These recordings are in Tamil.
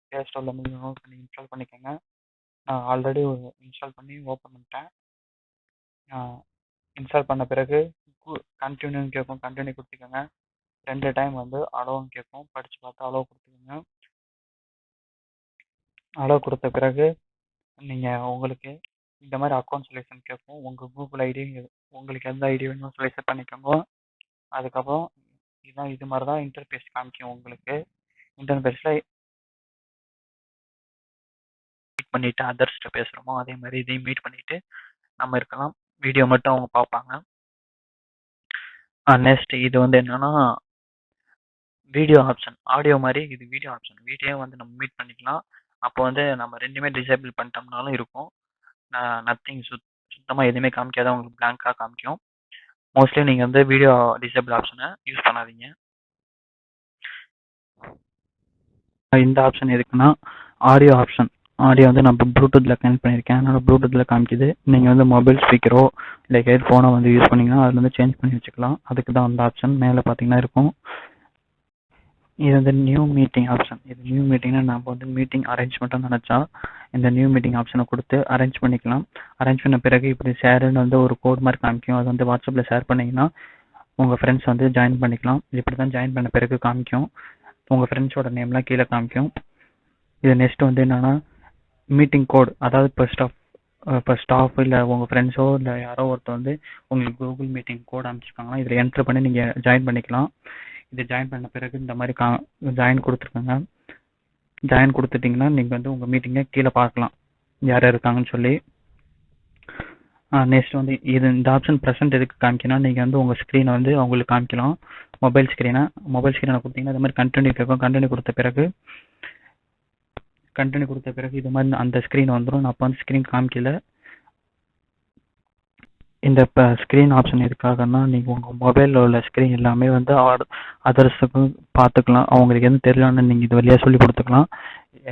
ப்ளே ஸ்டோரில் நீங்கள் நோட் பண்ணி இன்ஸ்டால் பண்ணிக்கோங்க. நான் ஆல்ரெடி இன்ஸ்டால் பண்ணி ஓப்பன் பண்ணிட்டேன். இன்ஸ்டால் பண்ண பிறகு கண்டினியூன்னு கேட்கும், கண்டினியூ கொடுத்துக்கோங்க. 2 டைம் வந்து அலோன்னு கேட்கும், படித்து பார்த்து அலோவ் கொடுத்துக்கோங்க. அலோவ் கொடுத்த பிறகு நீங்கள் உங்களுக்கு இந்த மாதிரி அக்கௌண்ட் செலெக்ஷன் கேட்கும். உங்கள் கூகுள் ஐடி உங்களுக்கு எந்த ஐடி வேணுமோ செலக்ட் பண்ணிக்கோங்க. அதுக்கப்புறம் இது மாதிரி தான் இன்டர்ஃபேஸ் காமிக்கும். உங்களுக்கு இன்டர்ஃபேஸில் மீட் பண்ணிவிட்டு அதர்ஸ்ட்டு பேசுகிறோமோ அதே மாதிரி இதையும் மீட் பண்ணிவிட்டு நம்ம இருக்கலாம். வீடியோ மட்டும் அவங்க பார்ப்பாங்க. நெக்ஸ்ட் இது வந்து என்னன்னா வீடியோ ஆப்ஷன். ஆடியோ மாதிரி இது வீடியோ ஆப்ஷன். வீடியோ வந்து நம்ம மீட் பண்ணிக்கலாம். அப்போ வந்து நம்ம ரெண்டுமே டிசேபிள் பண்ணிட்டோம்னாலும் இருக்கும். நத்திங் சுத்தமாக எதுவுமே காமிக்காத உங்களுக்கு பிளாங்காக காமிக்கும். மோஸ்ட்லி நீங்கள் வந்து வீடியோ டிசேபிள் ஆப்ஷனை யூஸ் பண்ணாதீங்க. இந்த ஆப்ஷன் எதுக்குன்னா ஆடியோ ஆப்ஷன். ஆடியோ வந்து நான் ப்ளூடூத்தில் கனெக்ட் பண்ணியிருக்கேன், அதனால் ப்ளூடூத்தில் காமிக்குது. நீங்கள் வந்து மொபைல் ஸ்பீக்கரோ இல்லை ஹெட்ஃபோனோ வந்து யூஸ் பண்ணிங்கன்னா அதில் வந்து சேஞ்ச் பண்ணி வச்சுக்கலாம். அதுக்கு தான் அந்த ஆப்ஷன் மேலே பார்த்தீங்கன்னா இருக்கும். இது வந்து நியூ மீட்டிங் ஆப்ஷன். இது நியூ மீட்டிங்னா நம்ம வந்து மீட்டிங் அரேஞ்ச் பண்ணுறோம்னு நினச்சா இந்த நியூ மீட்டிங் ஆப்ஷனை கொடுத்து அரேஞ்ச் பண்ணிக்கலாம். அரேஞ்ச் பண்ண பிறகு இப்படி ஷேருன்னு வந்து ஒரு கோட் மாதிரி காமிக்கும். அது வந்து வாட்ஸ்அப்பில் ஷேர் பண்ணிங்கன்னா உங்கள் ஃப்ரெண்ட்ஸ் வந்து ஜாயின் பண்ணிக்கலாம். இப்படி தான் ஜாயின் பண்ண பிறகு காமிக்கும். உங்கள் ஃப்ரெண்ட்ஸோட நேம்லாம் கீழே காமிக்கும். இது நெக்ஸ்ட் வந்து என்னென்னா மீட்டிங் கோட். அதாவது இப்போ ஸ்டாஃப் இல்லை உங்கள் ஃப்ரெண்ட்ஸோ இல்லை யாரோ ஒருத்தர் வந்து உங்களுக்கு கூகுள் மீட்டிங் கோட் அனுப்பிச்சிருக்காங்கன்னா இதில் என்ட்ரு பண்ணி நீங்கள் ஜாயின் பண்ணிக்கலாம். இது ஜாயின் பண்ண பிறகு இந்த மாதிரி ஜாயின் கொடுத்துருக்காங்க. ஜாயின் கொடுத்துட்டிங்கன்னா நீங்கள் வந்து உங்கள் மீட்டிங்கை கீழே பார்க்கலாம் யார் இருக்காங்கன்னு சொல்லி. நெக்ஸ்ட் வந்து இந்த ஆப்ஷன் ப்ரெசென்ட் எதுக்கு காமிக்கணும், நீங்கள் வந்து உங்கள் ஸ்க்ரீனை வந்து அவங்களுக்கு காமிக்கலாம். மொபைல் ஸ்க்ரீனை கொடுத்தீங்கன்னா அது மாதிரி கண்டினியூ கேட்கும். கண்டினியூ கொடுத்த பிறகு இது மாதிரி அந்த ஸ்க்ரீன் வந்துடும். நான் அப்போ வந்து ஸ்க்ரீன் காமிக்கல. இந்த ஸ்க்ரீன் ஆப்ஷன் எதுக்காகன்னா நீங்கள் உங்கள் மொபைலில் உள்ள ஸ்க்ரீன் எல்லாமே வந்து அதர்ஸுக்கும் பார்த்துக்கலாம். அவங்களுக்கு எதுவும் தெரியலன்னு நீங்கள் இது வழியாக சொல்லி கொடுத்துக்கலாம்.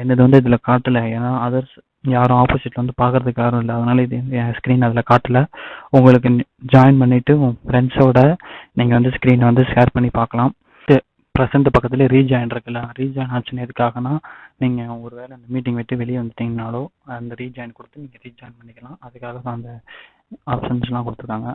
என்னது வந்து இதில் காட்டலை, ஏன்னா அதர்ஸ் யாரும் ஆப்போசிட்டில் வந்து பார்க்கறதுக்கு யாரும் இல்லை, அதனால இது என் ஸ்க்ரீன் அதில் காட்டலை. உங்களுக்கு ஜாயின் பண்ணிவிட்டு உங்கள் ஃப்ரெண்ட்ஸோட நீங்கள் வந்து ஸ்க்ரீனை வந்து ஷேர் பண்ணி பார்க்கலாம். ப்ரெசென்ட் பக்கத்தில் ரீஜாயின் இருக்குல்ல, ரீஜாயின் ஆப்ஷன் எதுக்காகனா நீங்கள் ஒரு வேளை அந்த மீட்டிங் விட்டு வெளியே வந்துட்டீங்கனாலோ அந்த ரீஜாயின் கொடுத்து நீங்கள் ரீஜாயின் பண்ணிக்கலாம். அதுக்காக தான் அந்த ஆப்ஷன்ஸ்லாம் கொடுத்துருக்காங்க.